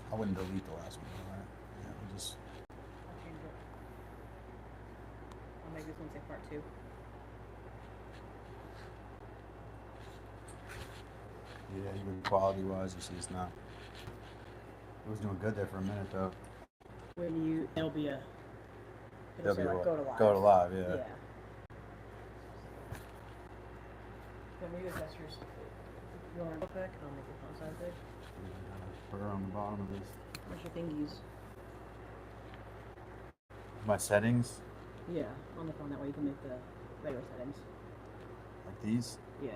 I wouldn't delete the last one, all right? Yeah, we'll just. I'll change it. I'll make this one say part 2. Yeah, even quality wise, you see it's not. It was doing good there for a minute though. When you, it'll say like what? go to live. Go to live, yeah. Yeah. Let me do the testers. You want to real quick? I'll make the font size big. Burr on the bottom of this. Where's your thingies? My settings, Yeah, on the phone. That way you can make the regular settings. like these. Yeah.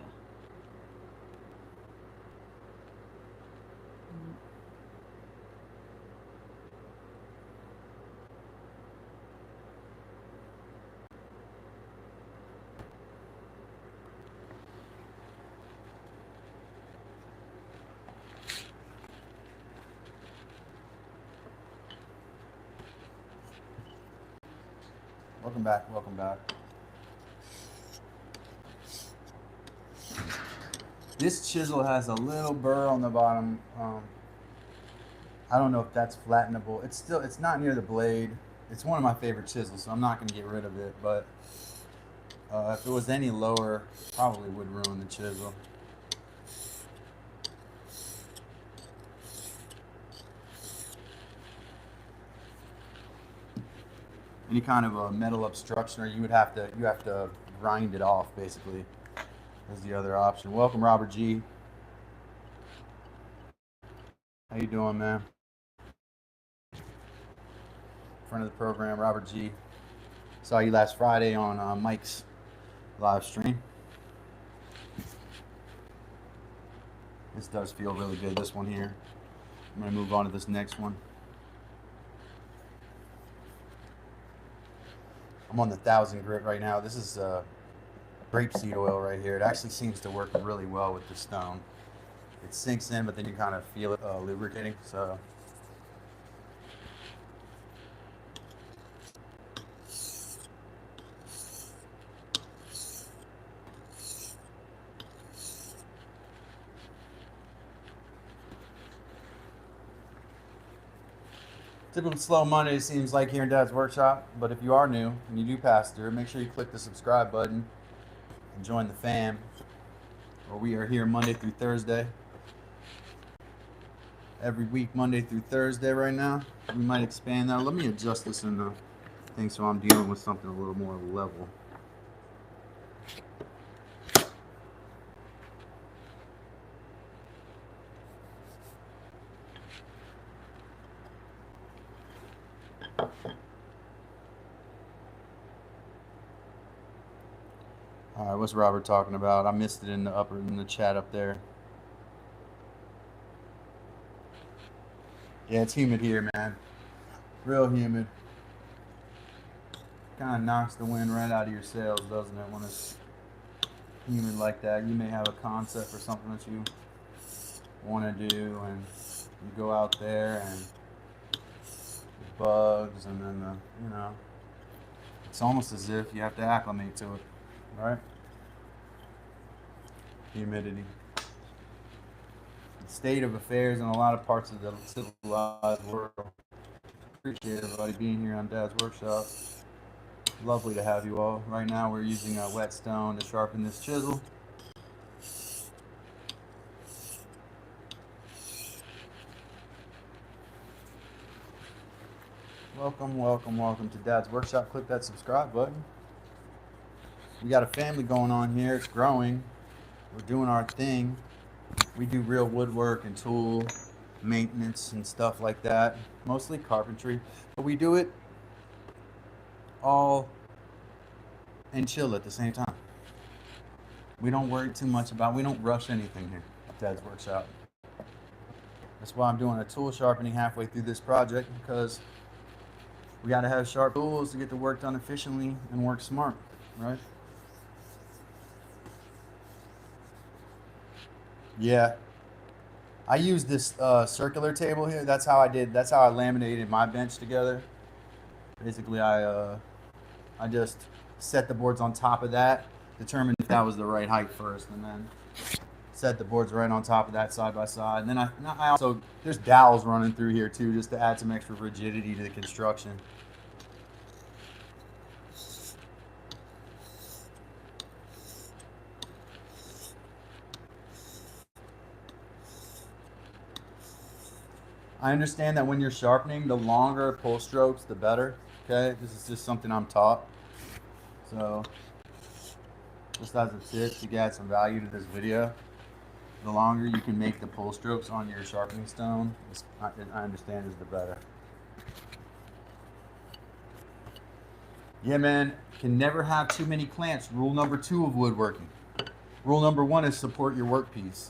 Welcome back, welcome back. This chisel has a little burr on the bottom. I don't know if that's flattenable. It's not near the blade. It's one of my favorite chisels, so I'm not gonna get rid of it, but if it was any lower, probably would ruin the chisel. Any kind of a metal obstruction, or you have to grind it off basically. Is the other option. Welcome, Robert G. How you doing, man? Front of the program, Robert G. Saw you last Friday on Mike's live stream. This does feel really good. This one here. I'm gonna move on to this next one. I'm on the 1000 grit right now. This is grapeseed oil right here. It actually seems to work really well with the stone. It sinks in, but then you kind of feel it lubricating. So typical slow Monday seems like here in Dad's Workshop, but if you are new and you do pass through, make sure you click the subscribe button and join the fam. Where we are here Monday through Thursday. Every week, Monday through Thursday right now. We might expand that. Let me adjust this in the thing so I'm dealing with something a little more level. All right, what's Robert talking about? I missed it in the chat up there. Yeah, it's humid here, man. Real humid. Kind of knocks the wind right out of your sails, doesn't it? When it's humid like that, you may have a concept for something that you want to do, and you go out there and bugs, and then it's almost as if you have to acclimate to it, right? Humidity. The state of affairs in a lot of parts of the civilized world. Appreciate everybody being here on Dad's Workshop. Lovely to have you all. Right now we're using a whetstone to sharpen this chisel. Welcome, welcome, welcome to Dad's Workshop. Click that subscribe button. We got a family going on here. It's growing. We're doing our thing. We do real woodwork and tool maintenance and stuff like that. Mostly carpentry. But we do it all and chill at the same time. We don't worry too much about, we don't rush anything here at Dad's Workshop. That's why I'm doing a tool sharpening halfway through this project, because we got to have sharp tools to get the work done efficiently and work smart, right? Yeah. I use this circular table here. That's how I laminated my bench together. Basically, I just set the boards on top of that, determined if that was the right height first, and then set the boards right on top of that side by side. And then I also, there's dowels running through here too, just to add some extra rigidity to the construction. I understand that when you're sharpening, the longer pull strokes, the better. Okay, this is just something I'm taught. So, just as a tip to add some value to this video, the longer you can make the pull strokes on your sharpening stone, I understand is the better. Yeah, man, can never have too many clamps. Rule number 2 of woodworking. Rule number 1 is support your workpiece.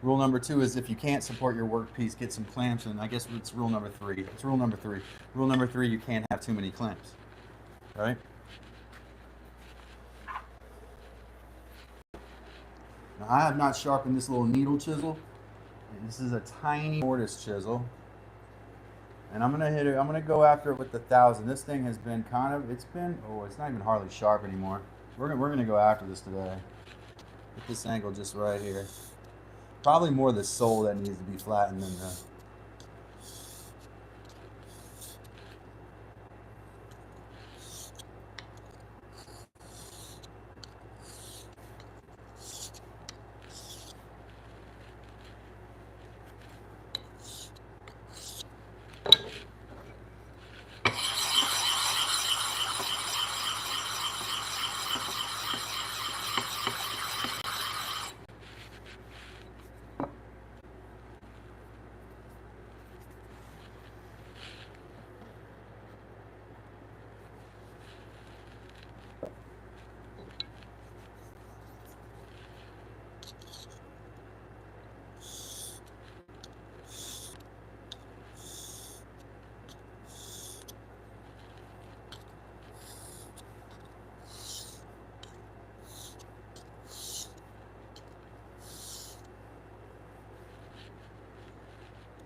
Rule number 2 is if you can't support your workpiece, get some clamps. And I guess it's rule number 3. It's rule number 3. Rule number 3, you can't have too many clamps. Right? Now, I have not sharpened this little needle chisel. This is a tiny mortise chisel. And I'm gonna hit it. I'm gonna go after it with the 1000. This thing has been it's not even hardly sharp anymore. We're gonna go after this today. Get this angle just right here. Probably more the sole that needs to be flattened than the.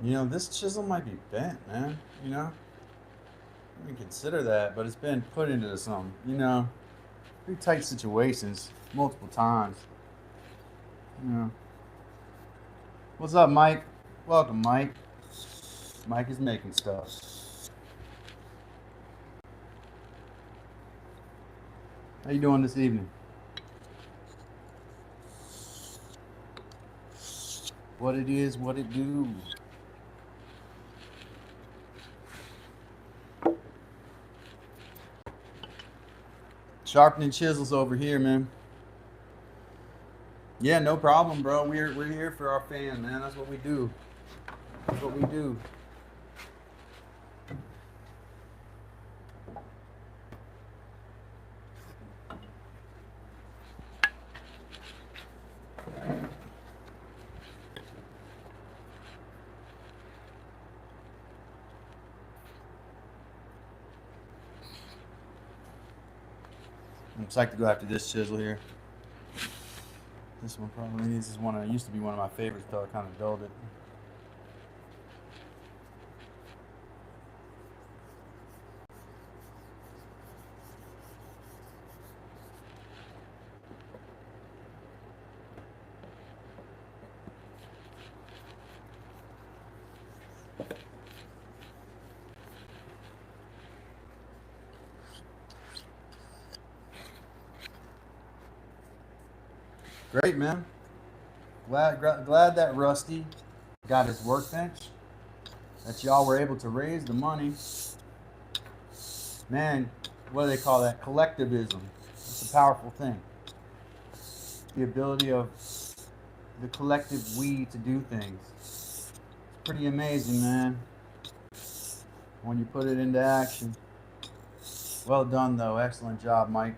You know, this chisel might be bent, man. You know, I mean, consider that, but it's been put into some, pretty tight situations multiple times. You know. What's up, Mike? Welcome, Mike. Mike is making stuff. How you doing this evening? What it is, what it do. Sharpening chisels over here, man. Yeah, no problem, bro. We're here for our fam, man. That's what we do. That's what we do. I'm psyched to go after this chisel here. This one probably needs. This one used to be one of my favorites until I kind of dulled it. Great, man. Glad that Rusty got his workbench. That y'all were able to raise the money. Man, what do they call that? Collectivism. It's a powerful thing. The ability of the collective we to do things. It's pretty amazing, man. When you put it into action. Well done, though. Excellent job, Mike.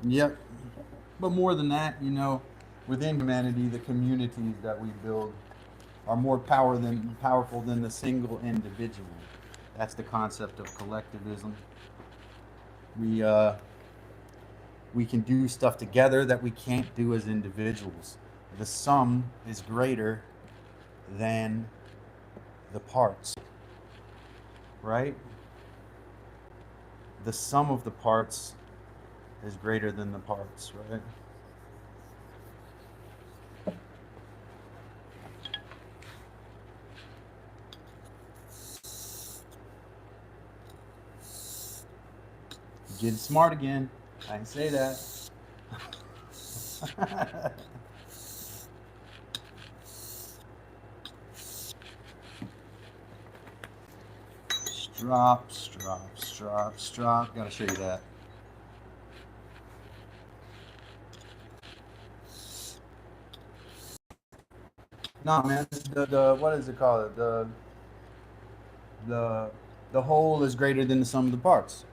Yep. But more than that, within humanity, the communities that we build are more powerful than the single individual. That's the concept of collectivism. We can do stuff together that we can't do as individuals. the sum is greater than the parts, right? The sum of the parts is greater than the parts, right? Getting smart again. I didn't say that. Strop, strop, strop, strop. Gotta show you that. No, man. The what is it called? The the whole is greater than the sum of the parts.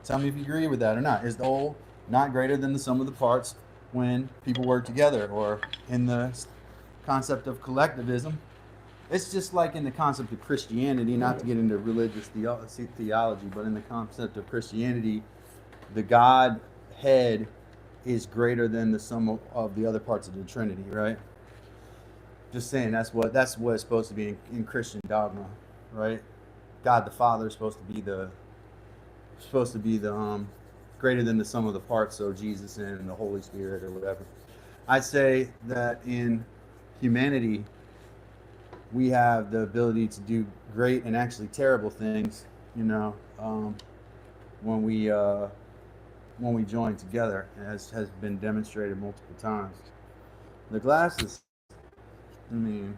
Tell me if you agree with that or not. Is the whole not greater than the sum of the parts when people work together? Or in the concept of collectivism, it's just like in the concept of Christianity, not to get into religious theology, but in the concept of Christianity, the Godhead is greater than the sum of the other parts of the Trinity, right? Just saying that's what it's supposed to be in Christian dogma, right? God the Father is supposed to be the greater than the sum of the parts, so Jesus and the Holy Spirit or whatever. I'd say that in humanity we have the ability to do great and actually terrible things, when we join together, as has been demonstrated multiple times. The glasses, I mean,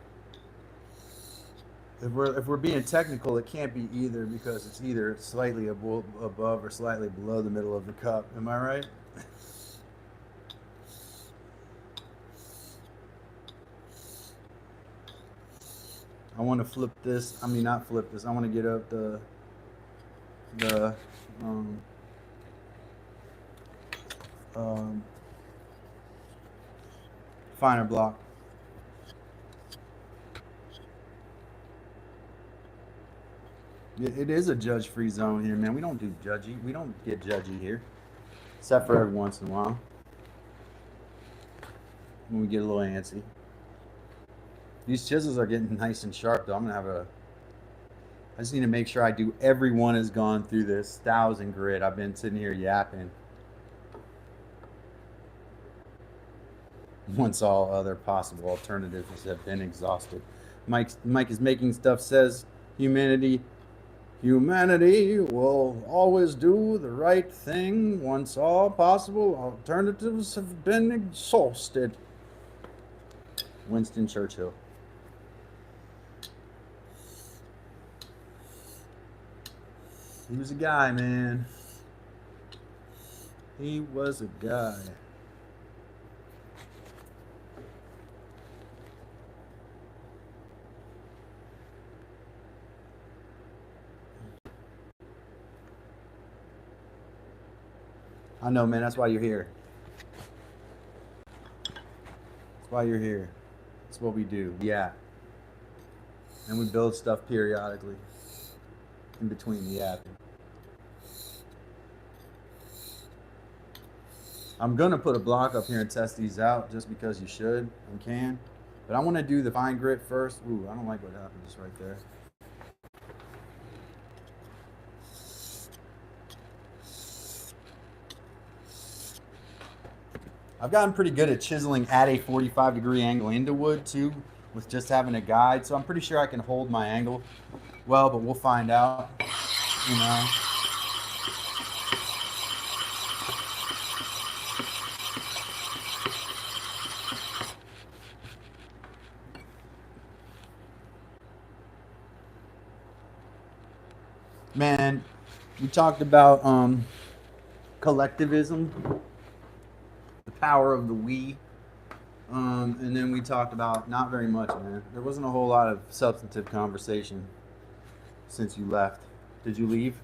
if we're being technical, it can't be either, because it's either slightly above or slightly below the middle of the cup. Am I right? I want to flip this. I mean, not flip this. I want to get up the um, finer block. It is a judge-free zone here, man. We don't do judgy. We don't get judgy here, except for every once in a while when we get a little antsy. These chisels are getting nice and sharp, though. I just need to make sure I do. Everyone has gone through this 1,000 grit. I've been sitting here yapping once all other possible alternatives have been exhausted. Mike is making stuff. Says humanity will always do the right thing once all possible alternatives have been exhausted. Winston Churchill. He was a guy, man. He was a guy. I know, man. That's why you're here. That's why you're here. That's what we do. Yeah. And we build stuff periodically in between the yapping. I'm gonna put a block up here and test these out, just because you should and can. But I want to do the fine grit first. Ooh, I don't like what happened just right there. I've gotten pretty good at chiseling at a 45-degree angle into wood too, with just having a guide. So I'm pretty sure I can hold my angle well, but we'll find out. You know. Man, we talked about collectivism, the power of the we. And then we talked about not very much, man. There wasn't a whole lot of substantive conversation since you left. Did you leave?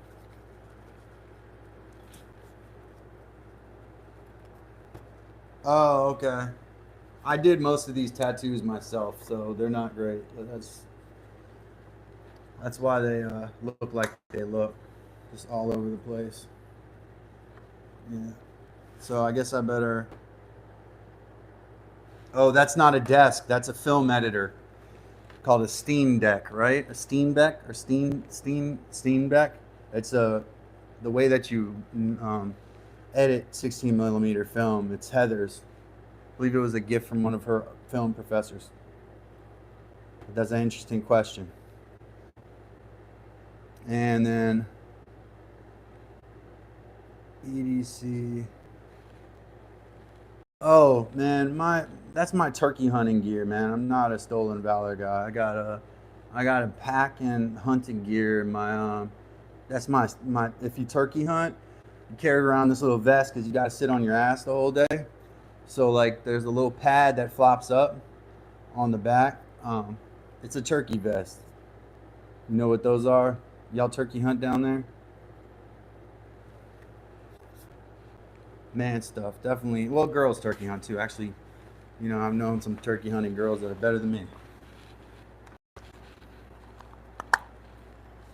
Oh, okay. I did most of these tattoos myself, so they're not great. But that's why they look like they look, just all over the place. Yeah. So I guess I better Oh, that's not a desk. That's a film editor called a Steam Deck, right? A Steam Deck or Steam Deck. It's the way that you edit 16 millimeter film. It's Heather's. I believe it was a gift from one of her film professors. But that's an interesting question. And then EDC. Oh man, that's my turkey hunting gear, man. I'm not a stolen valor guy. I got a pack and hunting gear. That's my. If you turkey hunt, you carry around this little vest because you got to sit on your ass the whole day. So like, there's a little pad that flops up on the back. It's a turkey vest. You know what those are? Y'all turkey hunt down there? Man stuff, definitely. Well, girls turkey hunt too. Actually, I've known some turkey hunting girls that are better than me.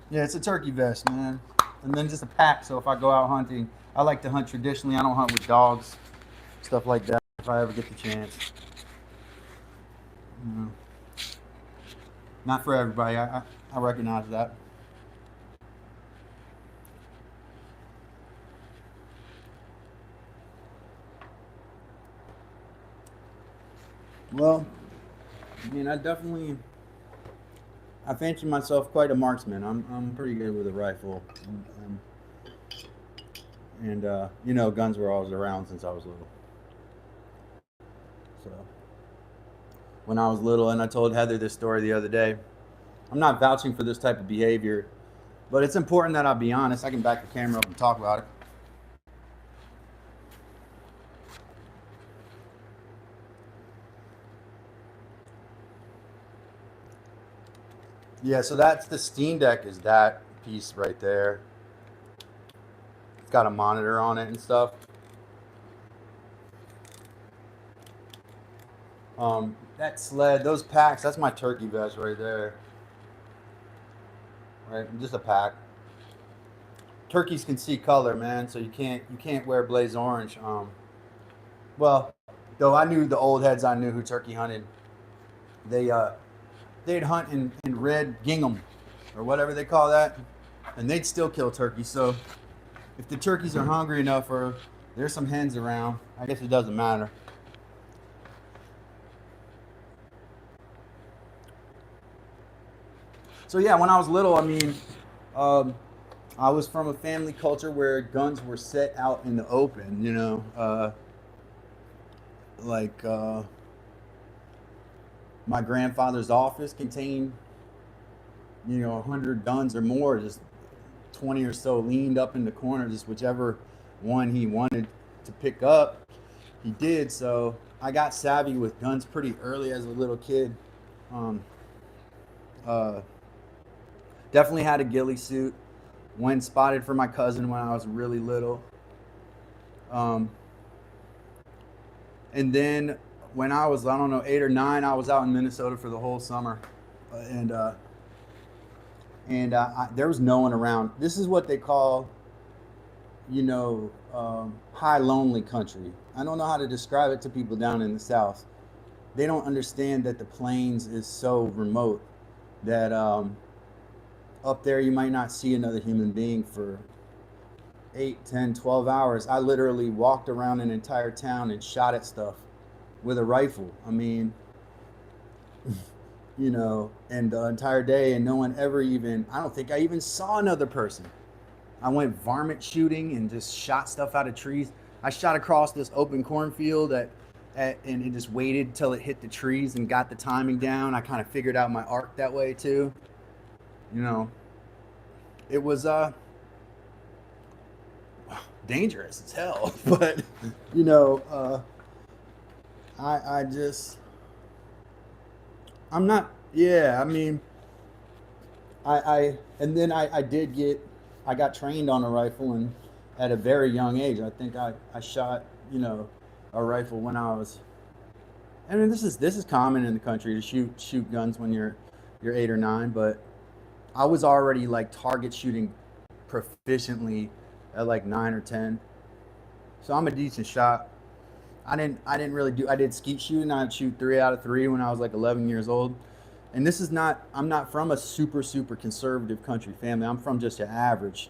Yeah, it's a turkey vest, man. And then just a pack. So if I go out hunting, I like to hunt traditionally. I don't hunt with dogs, stuff like that. If I ever get the chance, you know. Not for everybody. I recognize that. Well, I mean, I fancy myself quite a marksman. I'm pretty good with a rifle, and guns were always around since I was little. So when I was little, and I told Heather this story the other day. I'm not vouching for this type of behavior, but it's important that I be honest. I can back the camera up and talk about it. Yeah, so that's the Steam Deck. Is that piece right there? It's got a monitor on it and stuff. That sled, those packs. That's my turkey vest right there. Right, just a pack. Turkeys can see color, man. So you can't wear blaze orange. Well, though I knew the old heads I knew who turkey hunted. They they'd hunt in red gingham or whatever they call that, and they'd still kill turkeys. So if the turkeys are hungry enough or there's some hens around, I guess it doesn't matter. So yeah, when I was little, I mean, um, I was from a family culture where guns were set out in the open. Like my grandfather's office contained 100 guns or more, just 20 or so leaned up in the corner, just whichever one he wanted to pick up, he did. So I got savvy with guns pretty early as a little kid. Um, uh, Definitely had a ghillie suit. Went spotted for my cousin when I was really little. Um, and then when I was, I don't know, 8 or 9, I was out in Minnesota for the whole summer. And there was no one around. This is what they call, high lonely country. I don't know how to describe it to people down in the South. They don't understand that the plains is so remote that up there you might not see another human being for 8, 10, 12 hours. I literally walked around an entire town and shot at stuff with a rifle. I mean, and the entire day, and no one ever even, I don't think I even saw another person. I went varmint shooting and just shot stuff out of trees. I shot across this open cornfield and it just waited till it hit the trees and got the timing down. I kind of figured out my arc that way too. You know, it was dangerous as hell, but you know, I just I'm not. Yeah, I mean, and then I got trained on a rifle and at a very young age. I think I shot a rifle when I was. I mean, this is common in the country to shoot guns when you're 8 or 9, but I was already like target shooting proficiently at like 9 or 10. So I'm a decent shot. I didn't really do. I did skeet shooting. I'd shoot 3 out of 3 when I was like 11 years old. And this is not. I'm not from a super conservative country family. I'm from just your average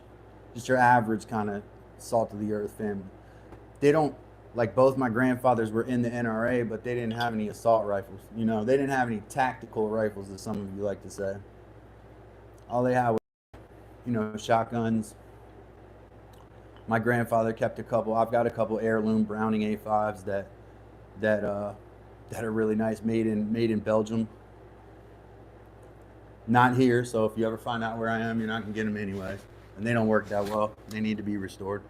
kind of salt of the earth family. They don't like both my grandfathers were in the NRA, but they didn't have any assault rifles. You know, they didn't have any tactical rifles, as some of you like to say. All they had was, you know, shotguns. My grandfather kept a couple. I've got a couple heirloom Browning A5s that uh, that are really nice, made in Belgium. Not here, so if you ever find out where I am, you're not gonna get them anyways. And they don't work that well. They need to be restored.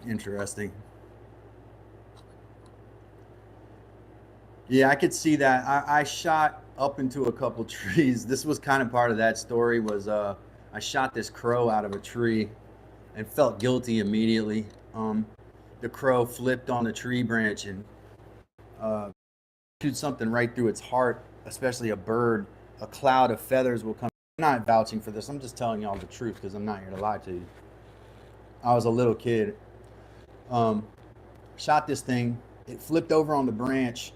Interesting. Yeah, I could see that. I shot up into a couple trees. This was kind of part of that story. Was I shot this crow out of a tree and felt guilty immediately. The crow flipped on the tree branch and uh, shoot something right through its heart, especially a bird. A cloud of feathers will come. I'm not vouching for this. I'm just telling y'all the truth because I'm not here to lie to you. I was a little kid. Um, Shot this thing. It flipped over on the branch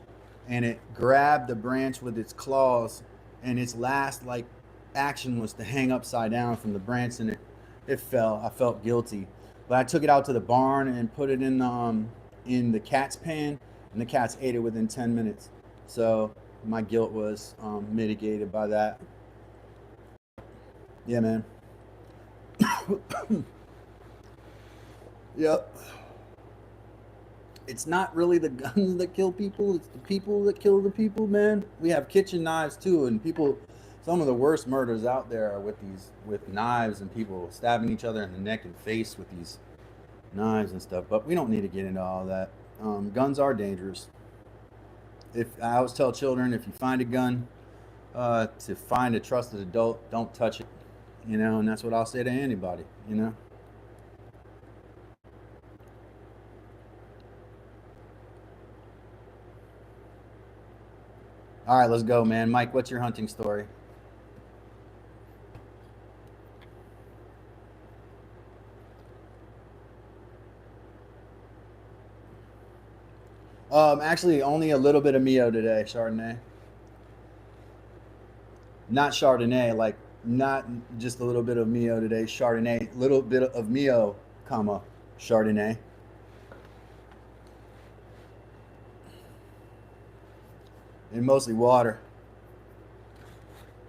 and it grabbed the branch with its claws. And its last like action was to hang upside down from the branch, and it fell. I felt guilty, but I took it out to the barn and put it in the cat's pan, and the cats ate it within 10 minutes. So my guilt was mitigated by that. Yeah, man. Yep. It's not really the guns that kill people, it's the people that kill the people, man. We have kitchen knives too, and people, some of the worst murders out there are with knives, and people stabbing each other in the neck and face with these knives and stuff. But we don't need to get into all that. Guns are dangerous. If I always tell children, if you find a gun, to find a trusted adult, don't touch it. You know, and that's what I'll say to anybody. You know. All right, let's go, man. Mike, what's your hunting story? Actually, only a little bit of Mio today, Chardonnay. Not Chardonnay, like not just a little bit of Mio today, Chardonnay. Little bit of Mio, comma Chardonnay, and mostly water.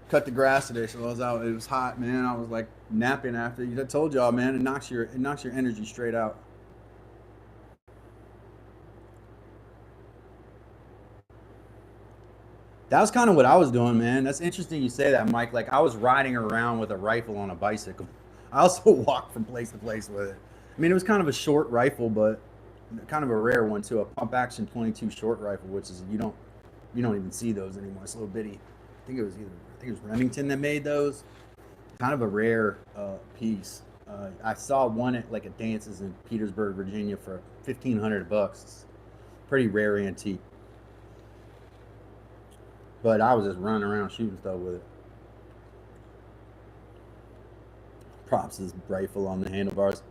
Cut the grass today, so I was out. It was hot, man. I was like napping after. I told y'all, man. It knocks your energy straight out. That was kind of what I was doing, man. That's interesting you say that, Mike. Like I was riding around with a rifle on a bicycle. I also walked from place to place with it. I mean, it was kind of a short rifle, but kind of a rare one too. A pump action 22 short rifle, which is you don't even see those anymore. It's a little bitty. I think it was Remington that made those. Kind of a rare piece. I saw one at like a dances in Petersburg, Virginia for 1,500 bucks. It's pretty rare antique. But I was just running around shooting stuff with it. Props this rifle on the handlebars.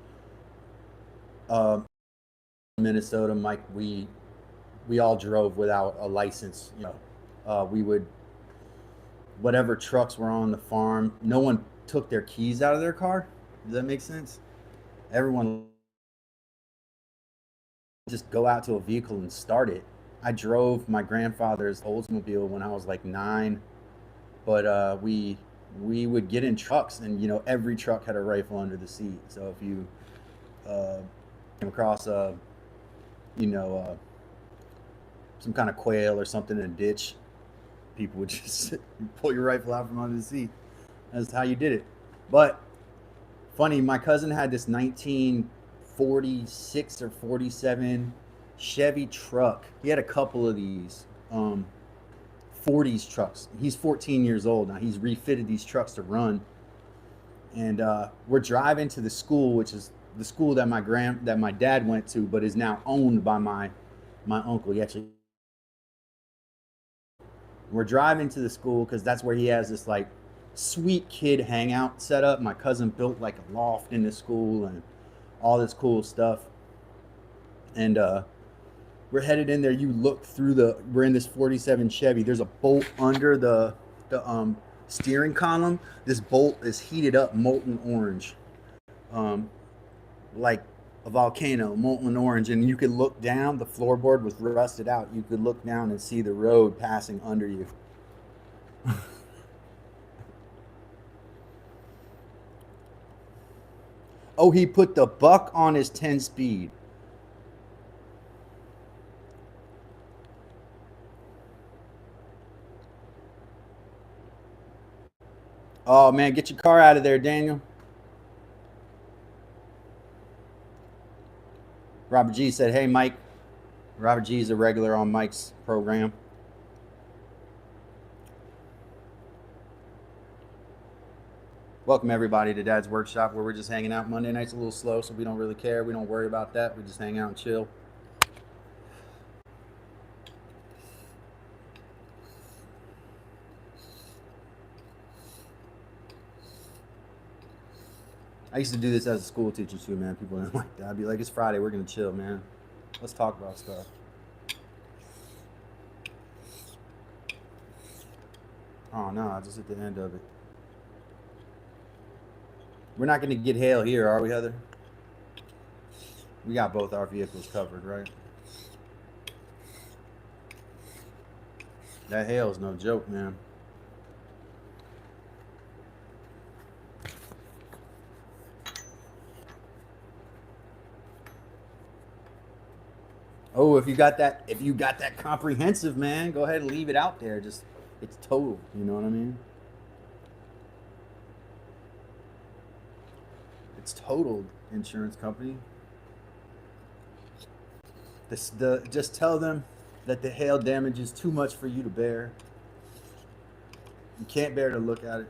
Uh, Minnesota, Mike, we all drove without a license. You know, we would whatever trucks were on the farm. No one took their keys out of their car. Does that make sense? Everyone just go out to a vehicle and start it. I drove my grandfather's Oldsmobile when I was like 9, but we would get in trucks, and you know every truck had a rifle under the seat. So if you uh, came across a you know some kind of quail or something in a ditch, people would just pull your rifle out from under the seat. That's how you did it. But funny, my cousin had this 1946 or 47 Chevy truck. He had a couple of these 40s trucks. He's 14 years old now. He's refitted these trucks to run, and we're driving to the school, which is the school that my dad went to, but is now owned by my uncle. He actually We're driving to the school because that's where he has this like sweet kid hangout set up. My cousin built like a loft in the school and all this cool stuff. And we're headed in there. You look through we're in this 47 Chevy. There's a bolt under the steering column. This bolt is heated up molten orange, like a volcano, molten orange. And you could look down. The floorboard was rusted out. You could look down and see the road passing under you. Oh, he put the Buck on his 10 speed. Oh man, get your car out of there, Daniel. Robert G said, "Hey, Mike." Robert G is a regular on Mike's program. Welcome everybody to Dad's Workshop, where we're just hanging out. Monday night's a little slow, so we don't really care. We don't worry about that. We just hang out and chill. I used to do this as a school teacher too, man. People didn't like that. I'd be like, "It's Friday, we're gonna chill, man. Let's talk about stuff." Oh no, I just at the end of it. We're not gonna get hail here, are we, Heather? We got both our vehicles covered, right? That hail is no joke, man. Oh, if you got that comprehensive, man, go ahead and leave it out there. Just it's total. You know what I mean? It's totaled, insurance company. Just tell them that the hail damage is too much for you to bear. You can't bear to look at it.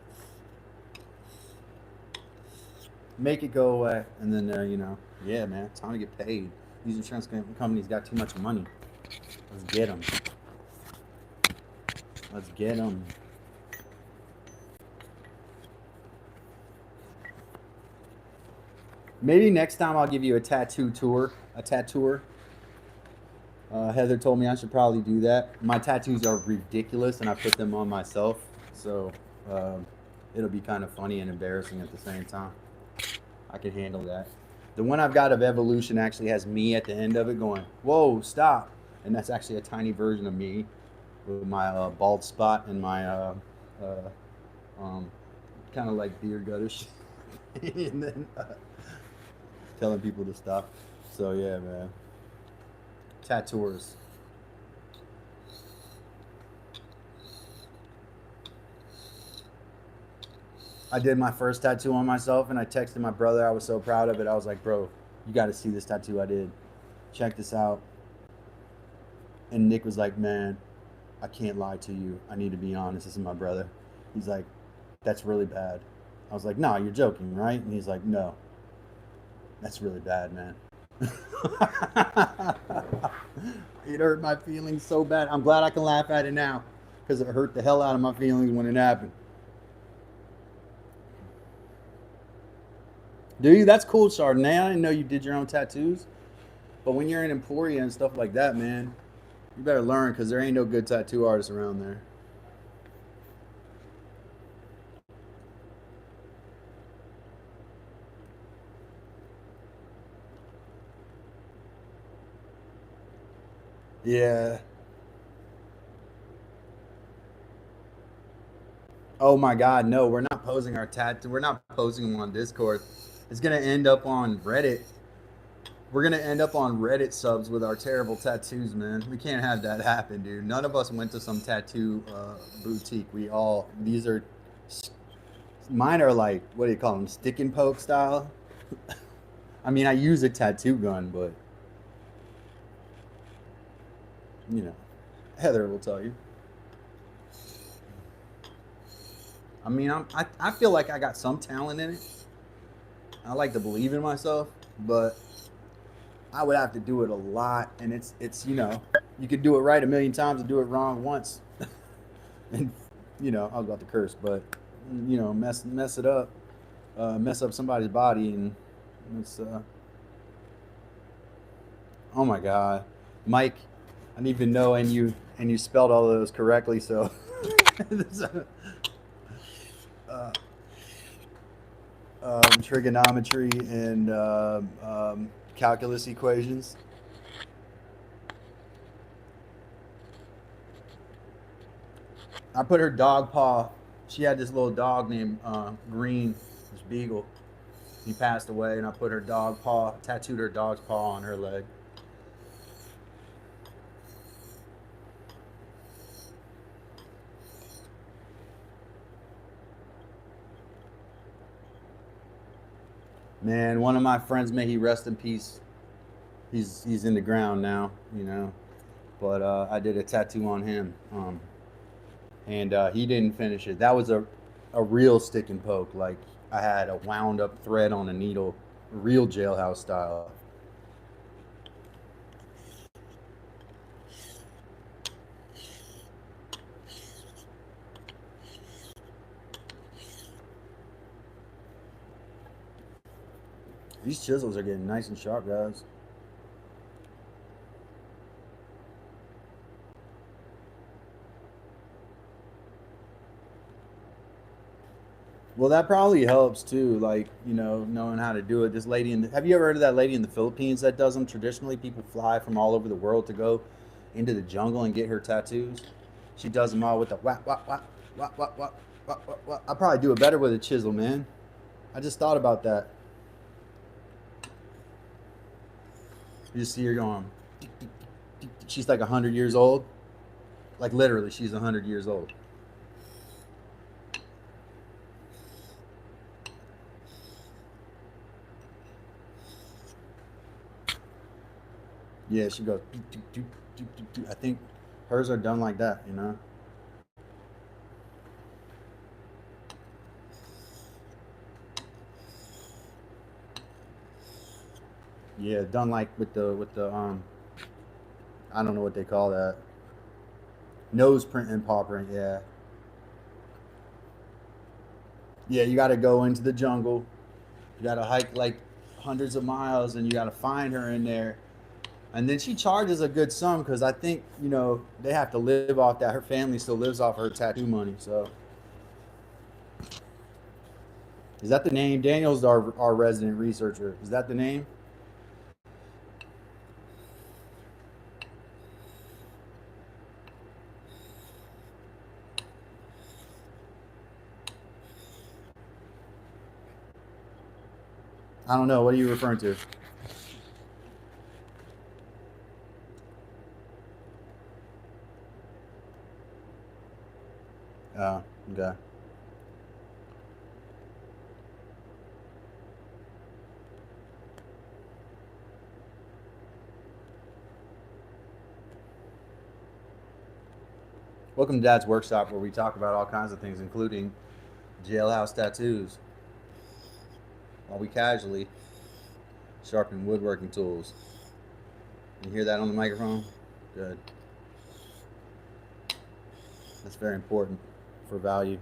Make it go away, and then yeah, man, it's time to get paid. These insurance companies got too much money. Let's get them. Let's get them. Maybe next time I'll give you a tattoo tour. A tattooer. Heather told me I should probably do that. My tattoos are ridiculous, and I put them on myself, so it'll be kind of funny and embarrassing at the same time. I can handle that. The one I've got of evolution actually has me at the end of it going, "Whoa, stop!" And that's actually a tiny version of me with my bald spot and my kind of like beer gutters, and then telling people to stop. So yeah, man. Tattooers. I did my first tattoo on myself, and I texted my brother. I was so proud of it. I was like, "Bro, you got to see this tattoo I did. Check this out." And Nick was like, "Man, I can't lie to you. I need to be honest. This is my brother." He's like, "That's really bad." I was like, "No, you're joking, right?" And he's like, "No, that's really bad, man." It hurt my feelings so bad. I'm glad I can laugh at it now because it hurt the hell out of my feelings when it happened. Do you? That's cool, Chardonnay. I didn't know you did your own tattoos. But when you're in Emporia and stuff like that, man, you better learn because there ain't no good tattoo artists around there. Yeah. Oh my God, no, we're not posing our tattoo. We're not posting them on Discord. It's gonna end up on Reddit. We're gonna end up on Reddit subs with our terrible tattoos, man. We can't have that happen, dude. None of us went to some tattoo boutique. These are, mine are like, what do you call them? Stick and poke style. I mean, I use a tattoo gun, but you know, Heather will tell you. I mean, I feel like I got some talent in it. I like to believe in myself, but I would have to do it a lot, and it's you could do it right a million times and do it wrong once. and I was about to curse, but mess it up, mess up somebody's body, and it's oh my god, Mike, I didn't even know, and you spelled all of those correctly, so uh, trigonometry and calculus equations. I put her dog paw. She had this little dog named Green, this beagle. He passed away, and I put her dog paw, tattooed her dog's paw on her leg. Man, one of my friends, may he rest in peace. He's in the ground now, But I did a tattoo on him, and he didn't finish it. That was a real stick and poke. Like I had a wound up thread on a needle, real jailhouse style. These chisels are getting nice and sharp, guys. Well, that probably helps too, like, knowing how to do it. This lady have you ever heard of that lady in the Philippines that does them? Traditionally, people fly from all over the world to go into the jungle and get her tattoos. She does them all with the whap, whap, whap, whap, whap, whap, whap, whap, whap. I probably do it better with a chisel, man. I just thought about that. You just see her going. She's like 100 years old. Like literally, she's 100 years old. Yeah, she goes. I think hers are done like that. Yeah, done like with the. I don't know what they call that. Nose print and paw print. Yeah. Yeah, you got to go into the jungle. You got to hike like hundreds of miles, and you got to find her in there. And then she charges a good sum because I think they have to live off that. Her family still lives off her tattoo money. So is that the name? Daniel's our resident researcher. Is that the name? I don't know. What are you referring to? Okay. Welcome to Dad's Workshop, where we talk about all kinds of things, including jailhouse tattoos, while we casually sharpen woodworking tools. You hear that on the microphone? Good. That's very important for value.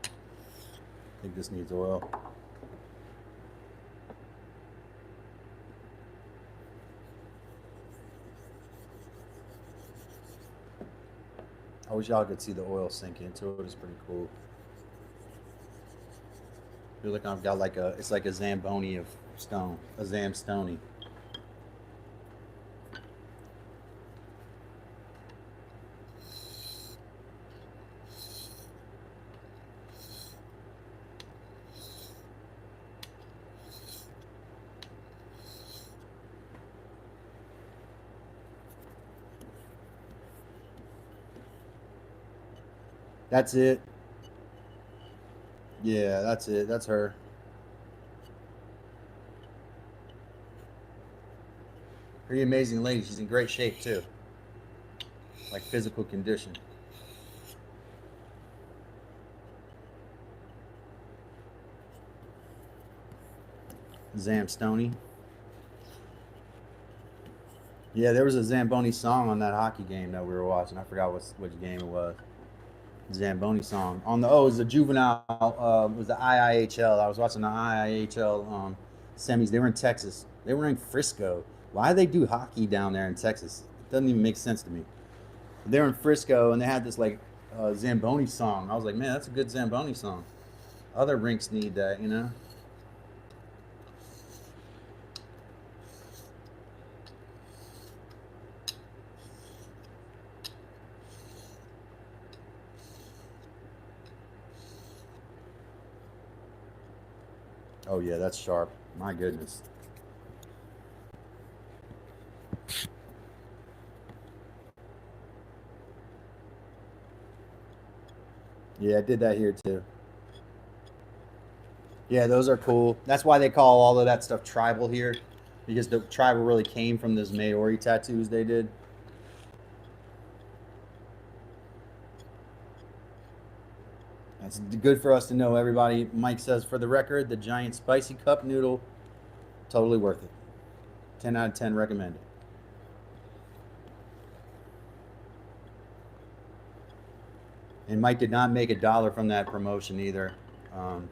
I think this needs oil. I wish y'all could see the oil sink into it. It's pretty cool. Feel like I've got it's like a Zamboni of stone, a Zamstoni. That's it. Yeah, that's it. That's her. Pretty amazing lady. She's in great shape too. Like physical condition. Zamstoni. Yeah, there was a Zamboni song on that hockey game that we were watching. I forgot which game it was. Zamboni song on the it was the juvenile was the IIHL. I was watching the IIHL semis. They were in Texas. They were in Frisco. Why do they do hockey down there in Texas? It doesn't even make sense to me. They were in Frisco and they had this like Zamboni song. I was like, man, that's a good Zamboni song. Other rinks need that, you know. Oh yeah, that's sharp. My goodness. Yeah, I did that here too. Yeah, those are cool. That's why they call all of that stuff tribal here, because the tribal really came from those Maori tattoos they did. That's good for us to know, everybody. Mike says, for the record, the giant spicy cup noodle, totally worth it. 10 out of 10 recommended. And Mike did not make $1 from that promotion either. Um,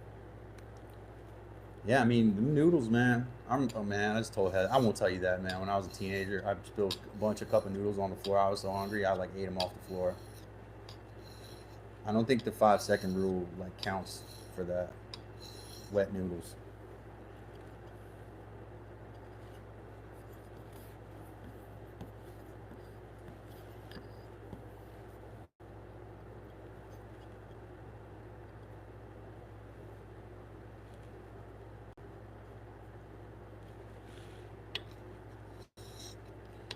yeah, I mean, the noodles, man. Oh man, I just told Heather. I won't tell you that, man. When I was a teenager, I spilled a bunch of cup of noodles on the floor. I was so hungry, I like ate them off the floor. I don't think the 5-second rule like counts for that. Wet noodles.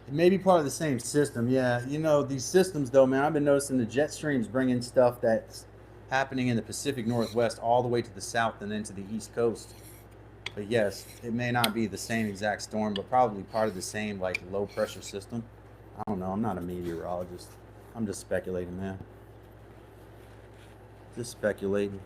It may be part of the same system, yeah. You know, these systems, though, man, I've been noticing the jet streams bringing stuff that's happening in the Pacific Northwest all the way to the south and then to the East Coast. But yes, it may not be the same exact storm, but probably part of the same, like, low pressure system. I don't know. I'm not a meteorologist. I'm just speculating, man. Just speculating.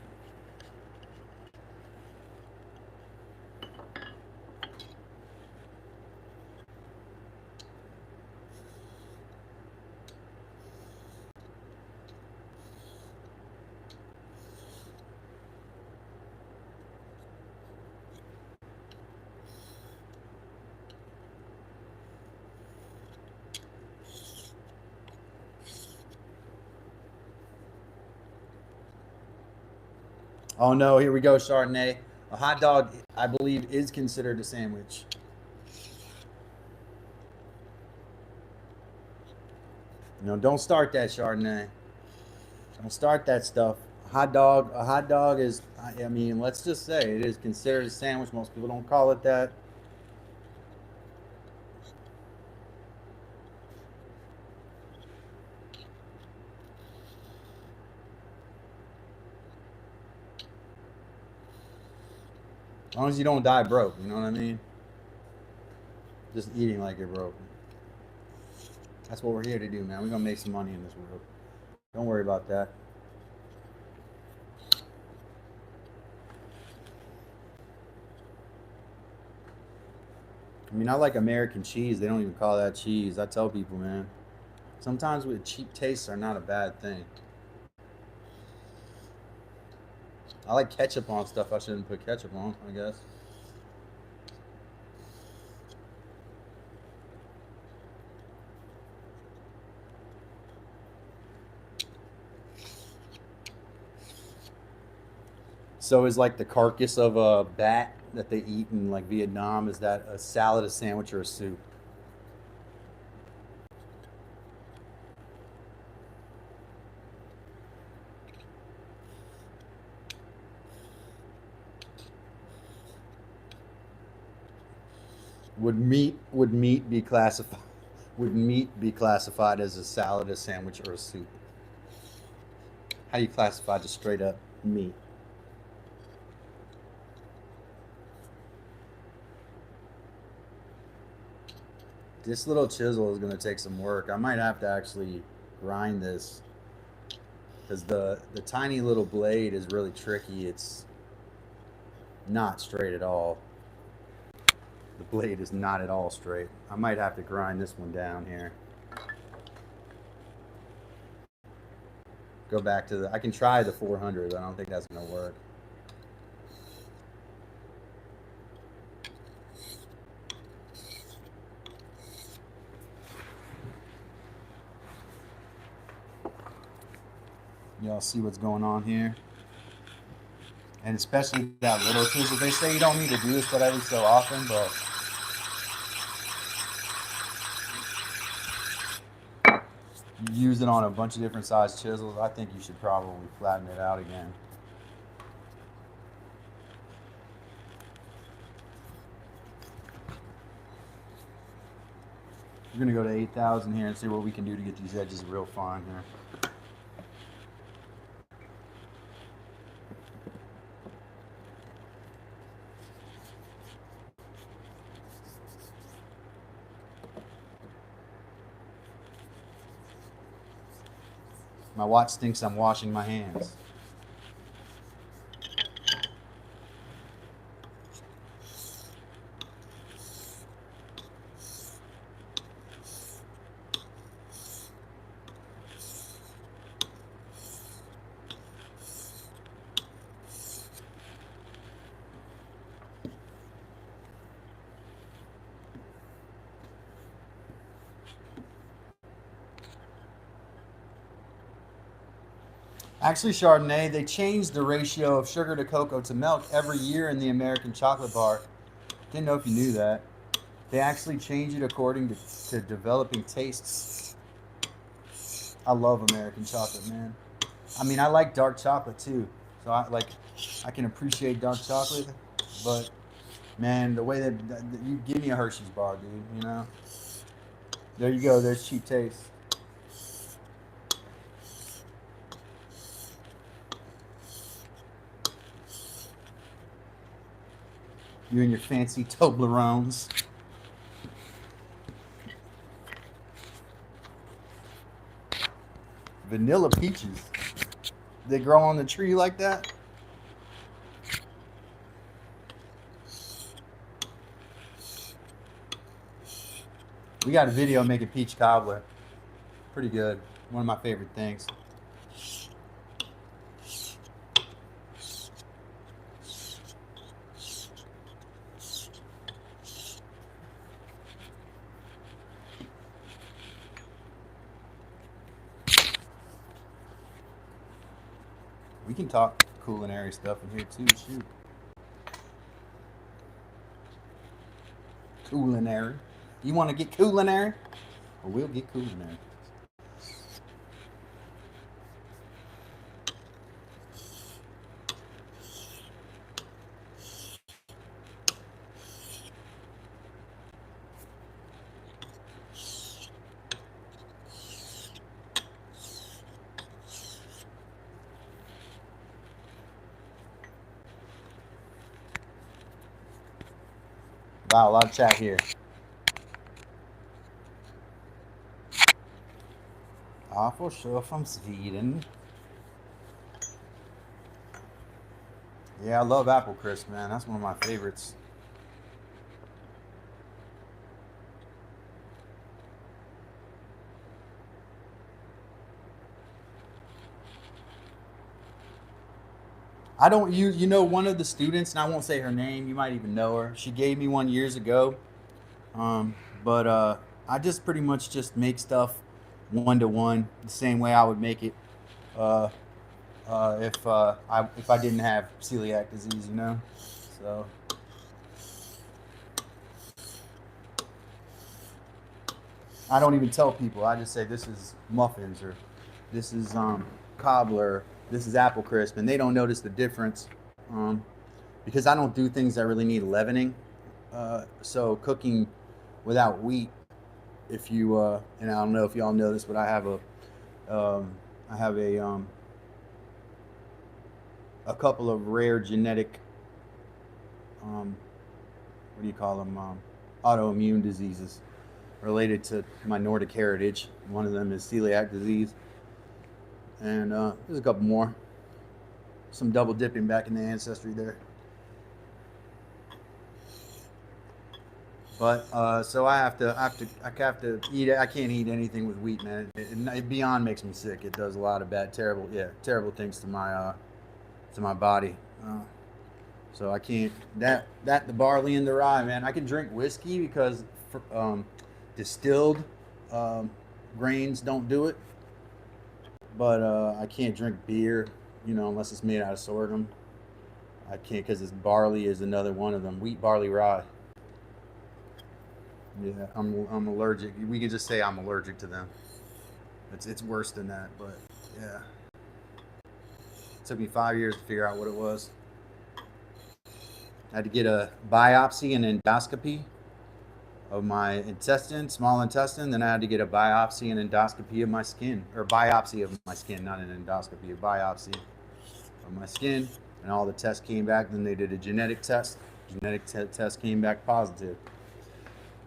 Oh no, here we go, Chardonnay. A hot dog, I believe, is considered a sandwich. You know, don't start that, Chardonnay. Don't start that stuff. A hot dog is, I mean, let's just say it is considered a sandwich. Most people don't call it that. As long as you don't die broke, you know what I mean? Just eating like you're broke. That's what we're here to do, man. We're gonna make some money in this world. Don't worry about that. I mean, I like American cheese. They don't even call that cheese. I tell people, man. Sometimes with cheap tastes are not a bad thing. I like ketchup on stuff I shouldn't put ketchup on, I guess. So is like the carcass of a bat that they eat in like Vietnam, is that a salad, a sandwich, or a soup? Would meat be classified would meat be classified as a salad, a sandwich, or a soup? How do you classify just straight up meat? This little chisel is gonna take some work. I might have to actually grind this because the tiny little blade is really tricky. It's not straight at all. The blade is not at all straight. I might have to grind this one down here. Go back to the, I can try the 400, but I don't think that's gonna work. Y'all see what's going on here? And especially that little chisel. They say you don't need to do this but every so often, but you use it on a bunch of different size chisels. I think you should probably flatten it out again. We're gonna go to 8,000 here and see what we can do to get these edges real fine here. My watch thinks I'm washing my hands. Actually, Chardonnay, they changed the ratio of sugar to cocoa to milk every year in the American chocolate bar. Didn't know if you knew that. They actually change it according to developing tastes. I love American chocolate, man. I mean, I like dark chocolate too. So I can appreciate dark chocolate, but man, the way that you give me a Hershey's bar, dude, you know? There you go, there's cheap taste. You and your fancy Toblerones. Vanilla peaches. They grow on the tree like that? We got a video making peach cobbler. Pretty good. One of my favorite things. We can talk culinary stuff in here too, shoot. Culinary. You want to get culinary? Well, we'll get culinary. Wow, a lot of chat here. For sure from Sweden. Yeah, I love apple crisp, man. That's one of my favorites. I don't use, one of the students, and I won't say her name, you might even know her. She gave me one years ago. But I just pretty much just make stuff one to one, the same way I would make it uh, if I didn't have celiac disease, So I don't even tell people. I just say this is muffins or this is cobbler, this is apple crisp, and they don't notice the difference because I don't do things that really need leavening. So cooking without wheat, if you and I don't know if y'all know this, but I have a couple of rare genetic what do you call them, autoimmune diseases related to my Nordic heritage. One of them is celiac disease, and there's a couple more. Some double dipping back in the ancestry there. But so I have to eat it. I can't eat anything with wheat, man. It beyond makes me sick. It does a lot of bad, terrible things to my body. So I can't the barley and the rye, man. I can drink whiskey because distilled um, grains don't do it, but I can't drink beer, unless it's made out of sorghum. I can't because barley is another one of them. Wheat, barley, rye. Yeah, I'm allergic. We can just say I'm allergic to them. It's worse than that, but yeah. It took me 5 years to figure out what it was. I had to get a biopsy and endoscopy of my intestine, small intestine. Then I had to get a biopsy and endoscopy of my skin, or biopsy of my skin, not an endoscopy, a biopsy of my skin. And all the tests came back. Then they did a genetic test. Test came back positive.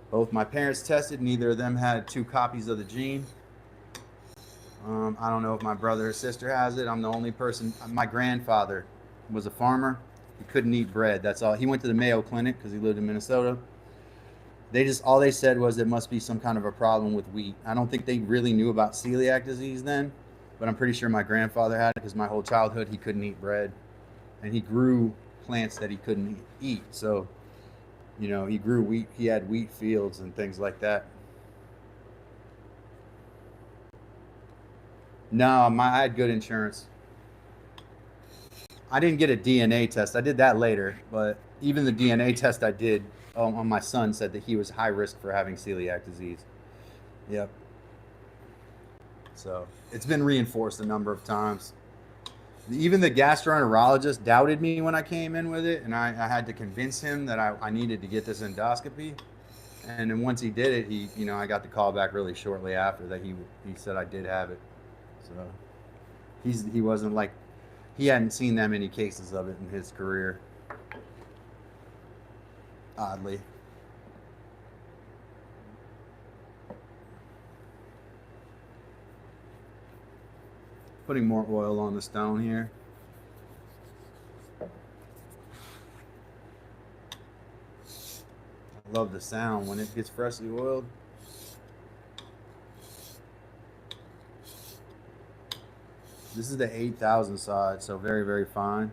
Both my parents tested. Neither of them had 2 copies of the gene. I don't know if my brother or sister has it. I'm the only person. My grandfather was a farmer. He couldn't eat bread. That's all. He went to the Mayo Clinic because he lived in Minnesota. All they said was it must be some kind of a problem with wheat. I don't think they really knew about celiac disease then, but I'm pretty sure my grandfather had it because my whole childhood he couldn't eat bread, and he grew plants that he couldn't eat. So, he grew wheat. He had wheat fields and things like that. No, I had good insurance. I didn't get a DNA test. I did that later, but even the DNA test I did on my son said that he was high risk for having celiac disease. Yep. So it's been reinforced a number of times. Even the gastroenterologist doubted me when I came in with it, and I had to convince him that I needed to get this endoscopy. And then once he did it, I got the call back really shortly after that he said I did have it. So he wasn't like he hadn't seen that many cases of it in his career. Oddly. Putting more oil on the stone here. I love the sound when it gets freshly oiled. This is the 8,000 side, so very, very fine.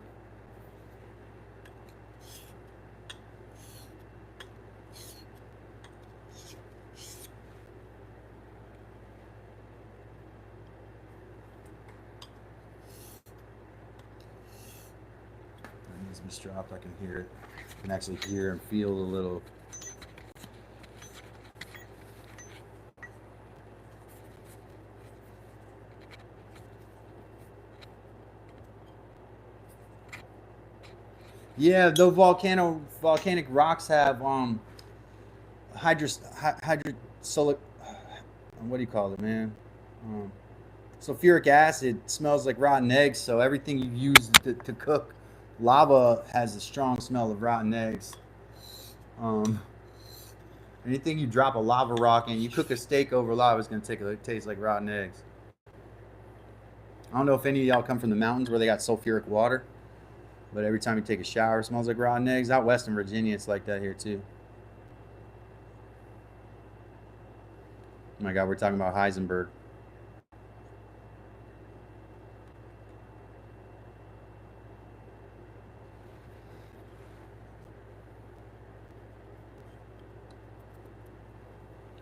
It needs to be stropped. I can hear it. I can actually hear and feel the little. Yeah, the volcanic rocks have hydrosolic. What do you call it, man? Um, Sulfuric acid smells like rotten eggs. So everything you use to cook, lava has a strong smell of rotten eggs. Um, Anything you drop a lava rock in, you cook a steak over lava, it's gonna taste like rotten eggs. I don't know if any of y'all come from the mountains where they got sulfuric water, but every time you take a shower, it smells like rotten eggs. Out west in Virginia, it's like that here too. Oh my God, we're talking about Heisenberg.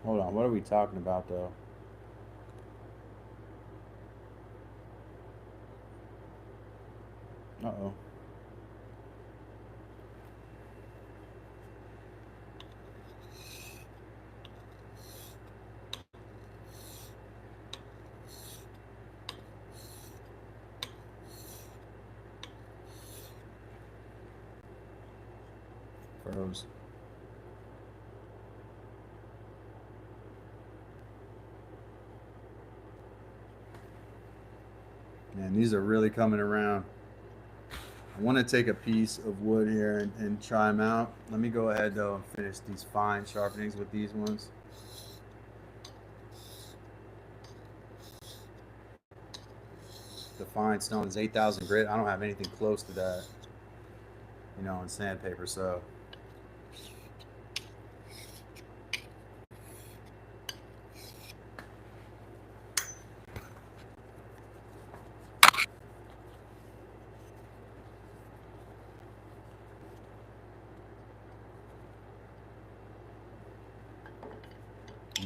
Hold on, what are we talking about though? Uh-oh. Froze. Man, these are really coming around. I want to take a piece of wood here and try them out. Let me go ahead though and finish these fine sharpenings with these ones. The fine stone is 8,000 grit. I don't have anything close to that, in sandpaper. So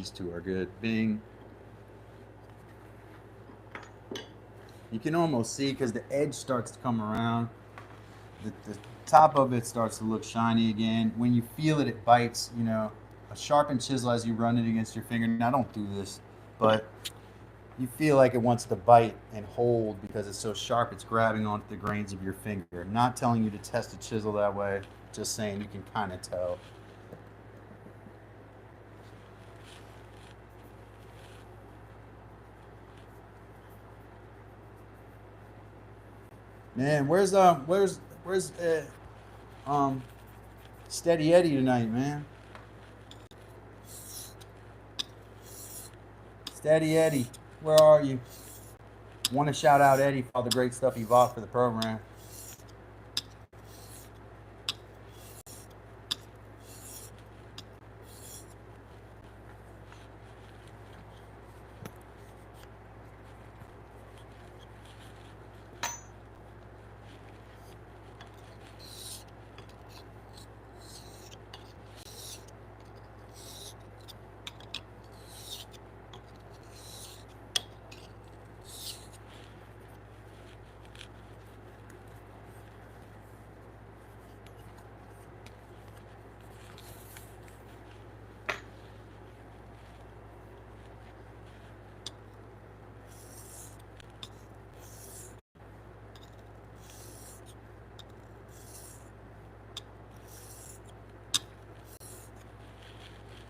These two are good. Bing. You can almost see because the edge starts to come around. The top of it starts to look shiny again. When you feel it, it bites. You know, a sharpened chisel as you run it against your finger. Now, don't do this, but you feel like it wants to bite and hold because it's so sharp. It's grabbing onto the grains of your finger. Not telling you to test a chisel that way. Just saying you can kind of tell. Man, where's Steady Eddie tonight, man? Steady Eddie, where are you? Want to shout out Eddie for all the great stuff he bought for the program.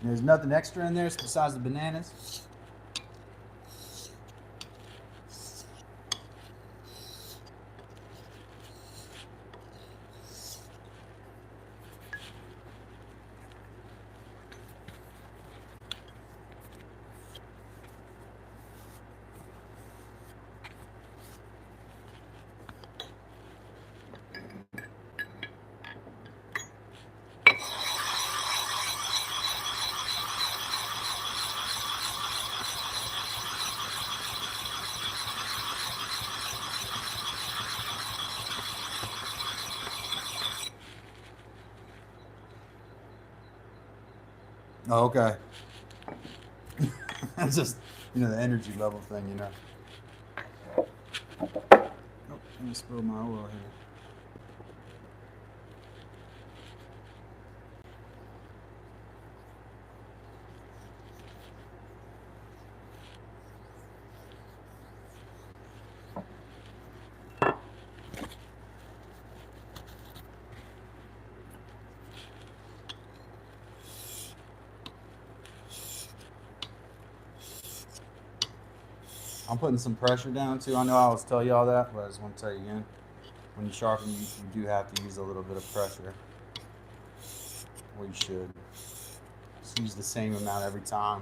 There's nothing extra in there besides the bananas. Oh, okay. That's just, the energy level thing, Oh, I'm gonna spill my oil here. I'm putting some pressure down too. I know I always tell you all that, but I just want to tell you again. When you sharpen, you do have to use a little bit of pressure. Or you should. Just use the same amount every time.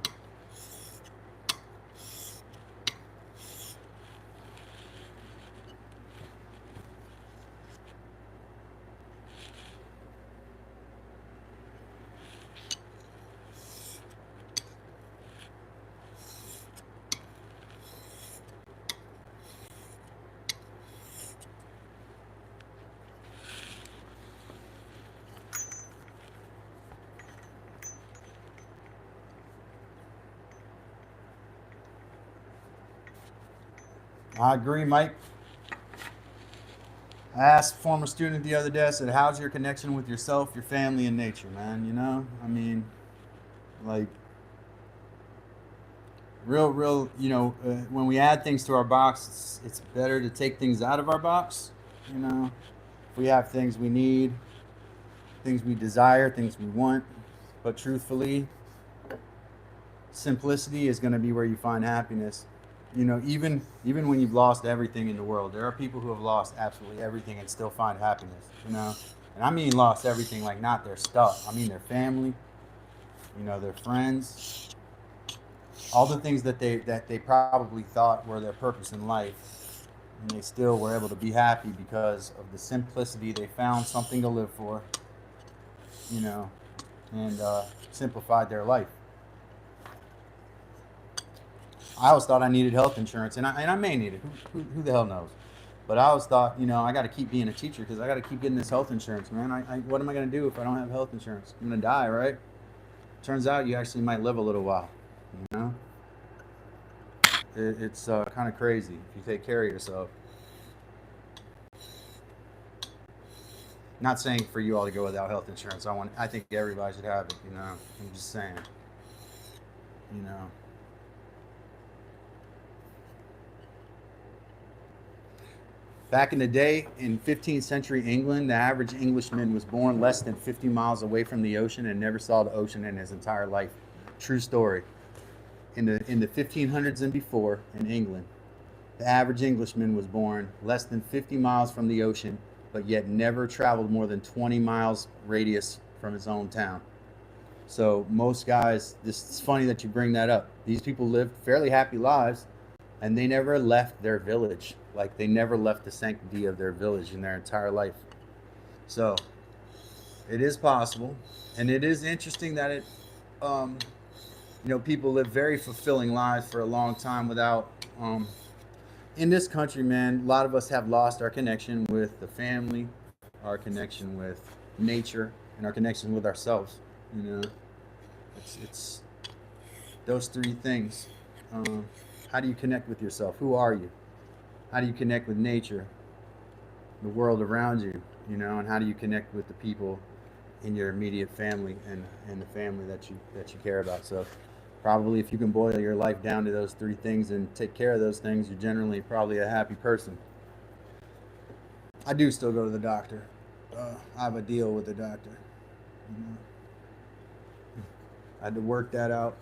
I agree, Mike. I asked a former student the other day, I said, how's your connection with yourself, your family, and nature, man? I mean, like, real, when we add things to our box, it's better to take things out of our box. If we have things we need, things we desire, things we want, but truthfully, simplicity is going to be where you find happiness. Even when you've lost everything in the world, there are people who have lost absolutely everything and still find happiness. And I mean lost everything, like not their stuff. I mean their family, their friends, all the things that they probably thought were their purpose in life, and they still were able to be happy because of the simplicity. They found something to live for, and simplified their life. I always thought I needed health insurance, and I may need it. Who the hell knows? But I always thought, I got to keep being a teacher because I got to keep getting this health insurance, man. What am I going to do if I don't have health insurance? I'm going to die, right? Turns out you actually might live a little while. It's kind of crazy if you take care of yourself. Not saying for you all to go without health insurance. I think everybody should have it. You know, I'm just saying. You know, back in the day, in 15th century England, the average Englishman was born less than 50 miles away from the ocean and never saw the ocean in his entire life. True story. In the 1500s and before in England, the average Englishman was born less than 50 miles from the ocean, but yet never traveled more than 20 miles radius from his own town. So most guys, this is funny that you bring that up. These people lived fairly happy lives, and they never left their village. Like they never left the sanctity of their village in their entire life. So it is possible, and it is interesting that um, people live very fulfilling lives for a long time without. In this country, man, a lot of us have lost our connection with the family, our connection with nature, and our connection with ourselves. You know, it's those three things. Um, how do you connect with yourself? Who are you? How do you connect with nature, the world around you? You know, and how do you connect with the people in your immediate family and the family that you care about? So, probably if you can boil your life down to those three things and take care of those things, you're generally probably a happy person. I do still go to the doctor. I have a deal with the doctor. You know, I had to work that out.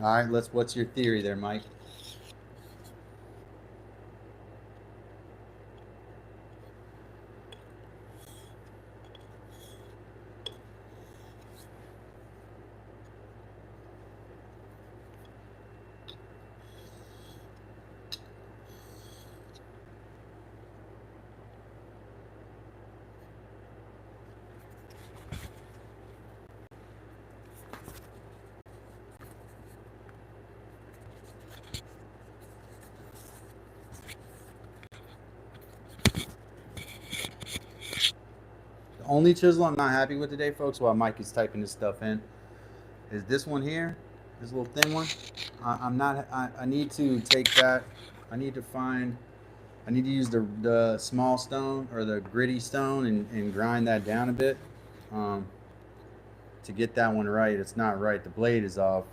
All right, let's. What's your theory there, Mike? The only chisel I'm not happy with today, folks, while Mike is typing this stuff in, is this one here, this little thin one. I'm not. I need to take that. I need to find. I need to use the small stone or the gritty stone and grind that down a bit um, to get that one right. It's not right. The blade is off,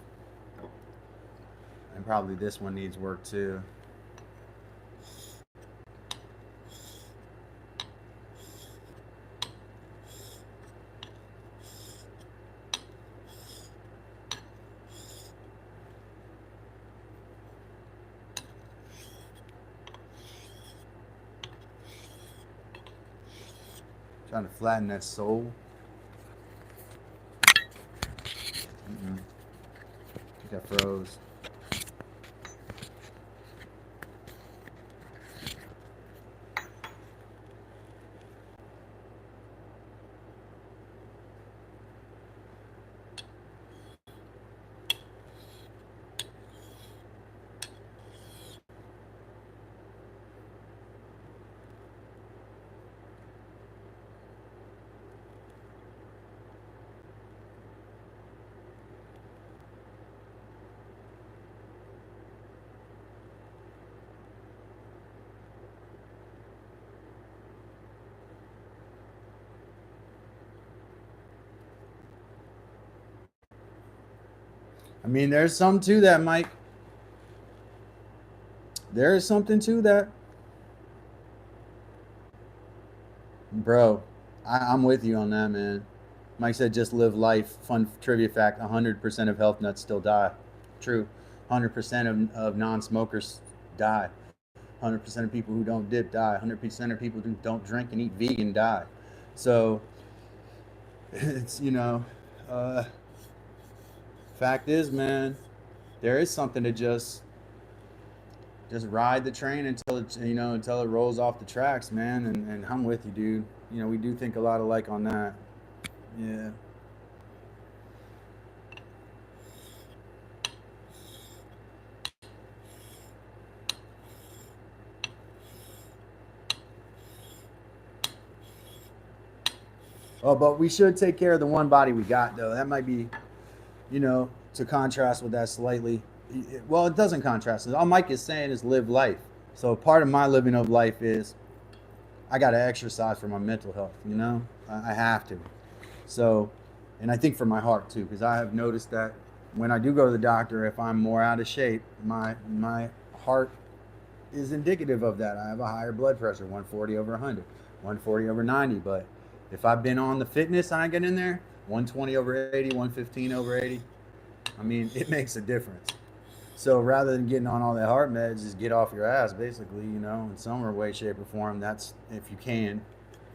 and probably this one needs work too. Trying to flatten that sole. I think I froze. I mean, there's some to that, Mike. There is something to that, bro. I'm with you on that, man. Mike said, "Just live life." Fun trivia fact: 100% of health nuts still die. True. 100% of non-smokers die. 100% of people who don't dip die. 100% of people who don't drink and eat vegan die. So it's uh, fact is, man, there is something to just just ride the train until it, until it rolls off the tracks, man. And I'm with you, dude. We do think a lot alike on that. Yeah. Oh, but we should take care of the one body we got, though. That might be, to contrast with that slightly. Well, it doesn't contrast. All Mike is saying is live life. So part of my living of life is I got to exercise for my mental health, I have to. So, and I think for my heart too, because I have noticed that when I do go to the doctor, if I'm more out of shape, my heart is indicative of that. I have a higher blood pressure, 140 over 100, 140 over 90. But if I've been on the fitness and I get in there, 120 over 80, 115 over 80, I mean, it makes a difference. So rather than getting on all that heart meds, just get off your ass, basically, in some way, shape, or form. That's if you can.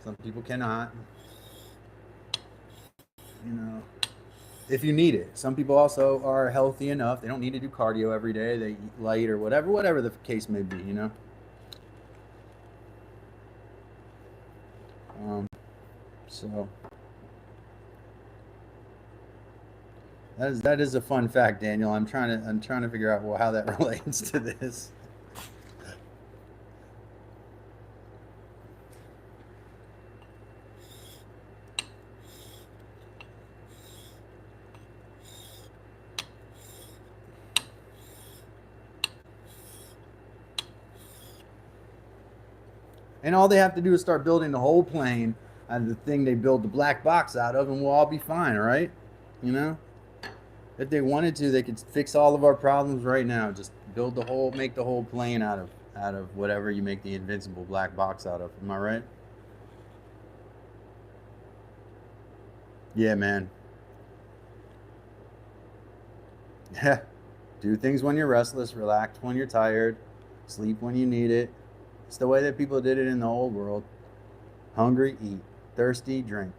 Some people cannot. If you need it. Some people also are healthy enough. They don't need to do cardio every day. They eat light or whatever the case may be, So that is a fun fact, Daniel. I'm trying to figure out how that relates to this. And all they have to do is start building the whole plane out of the thing they build the black box out of, and we'll all be fine, all right? If they wanted to, they could fix all of our problems right now. Just make the whole plane out of whatever you make the invincible black box out of. Am I right? Yeah, man. Yeah. Do things when you're restless, relax when you're tired, sleep when you need it. It's the way that people did it in the old world. Hungry, eat. Thirsty, drink.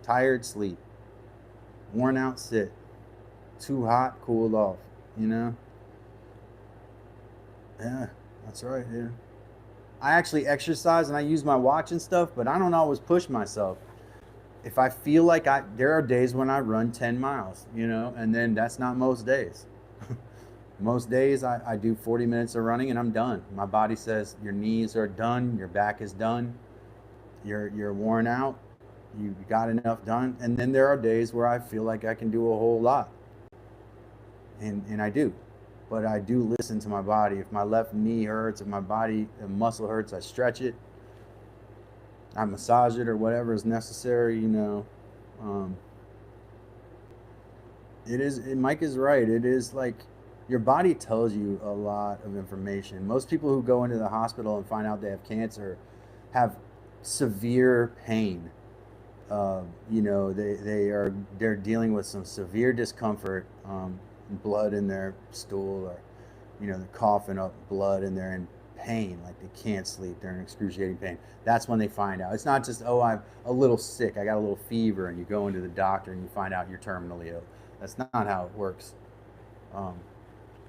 Tired, sleep. Worn out, sit. Too hot, cool off. Yeah, that's right, yeah. I actually exercise and I use my watch and stuff, but I don't always push myself. If I feel like there are days when I run 10 miles, and then that's not most days. Most days I do 40 minutes of running and I'm done. My body says your knees are done, your back is done, you're worn out, you got enough done. And then there are days where I feel like I can do a whole lot. And I do. But I do listen to my body. If my left knee hurts, if my body muscle hurts, I stretch it. I massage it or whatever is necessary, Mike is right. It is like your body tells you a lot of information. Most people who go into the hospital and find out they have cancer have severe pain. They're dealing with some severe discomfort, blood in their stool, or they're coughing up blood and they're in pain, like they can't sleep, they're in excruciating pain. That's when they find out. It's not just, oh, I'm a little sick, I got a little fever, and you go into the doctor and you find out you're terminally ill. That's not how it works.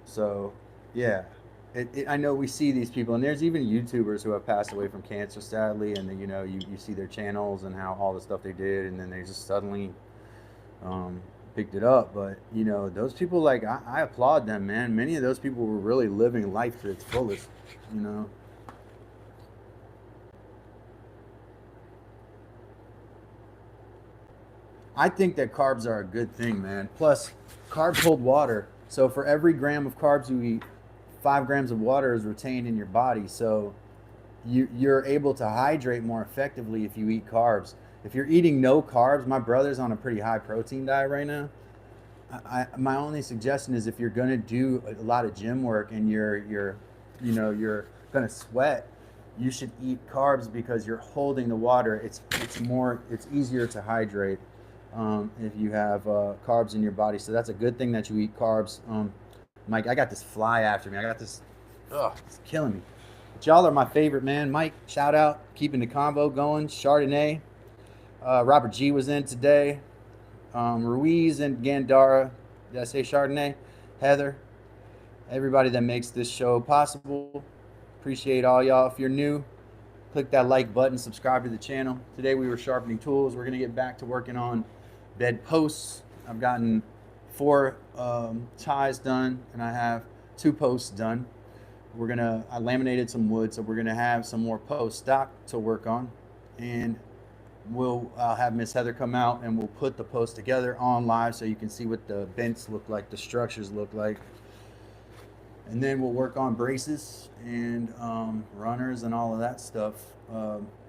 So yeah, I know we see these people, and there's even YouTubers who have passed away from cancer, sadly, and then you see their channels and how all the stuff they did, and then they just suddenly picked it up. But those people, like, I applaud them, man. Many of those people were really living life to its fullest. I think that carbs are a good thing, man. Plus, carbs hold water. So for every gram of carbs you eat, 5 grams of water is retained in your body. So you're able to hydrate more effectively if you eat carbs. If you're eating no carbs, my brother's on a pretty high protein diet right now. My only suggestion is, if you're going to do a lot of gym work and you're going to sweat, you should eat carbs, because you're holding the water. It's easier to hydrate if you have carbs in your body. So that's a good thing that you eat carbs. Mike, I got this fly after me. It's killing me. But y'all are my favorite, man. Mike, shout out, keeping the convo going. Chardonnay. Robert G was in today. Ruiz and Gandara. Did I say Chardonnay? Heather. Everybody that makes this show possible. Appreciate all y'all. If you're new, click that like button, subscribe to the channel. Today we were sharpening tools. We're gonna get back to working on bed posts. I've gotten 4 ties done, and I have 2 posts done. I laminated some wood, so we're gonna have some more post stock to work on, and I'll have Miss Heather come out and we'll put the post together on live so you can see what the bents look like, the structures look like. And then we'll work on braces and runners and all of that stuff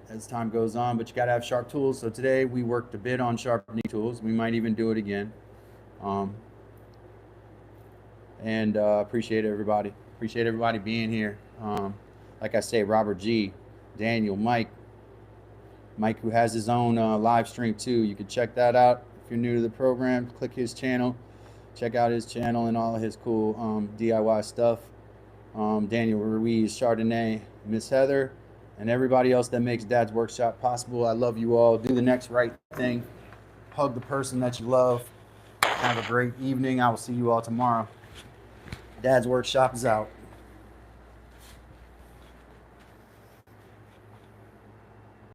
as time goes on. But you got to have sharp tools. So today we worked a bit on sharpening tools. We might even do it again. Appreciate everybody. Appreciate everybody being here. Like I say, Robert G, Daniel, Mike, who has his own live stream too. You can check that out. If you're new to the program, click his channel. Check out his channel and all of his cool DIY stuff. Daniel Ruiz, Chardonnay, Miss Heather, and everybody else that makes Dad's Workshop possible. I love you all. Do the next right thing. Hug the person that you love. Have a great evening. I will see you all tomorrow. Dad's Workshop is out.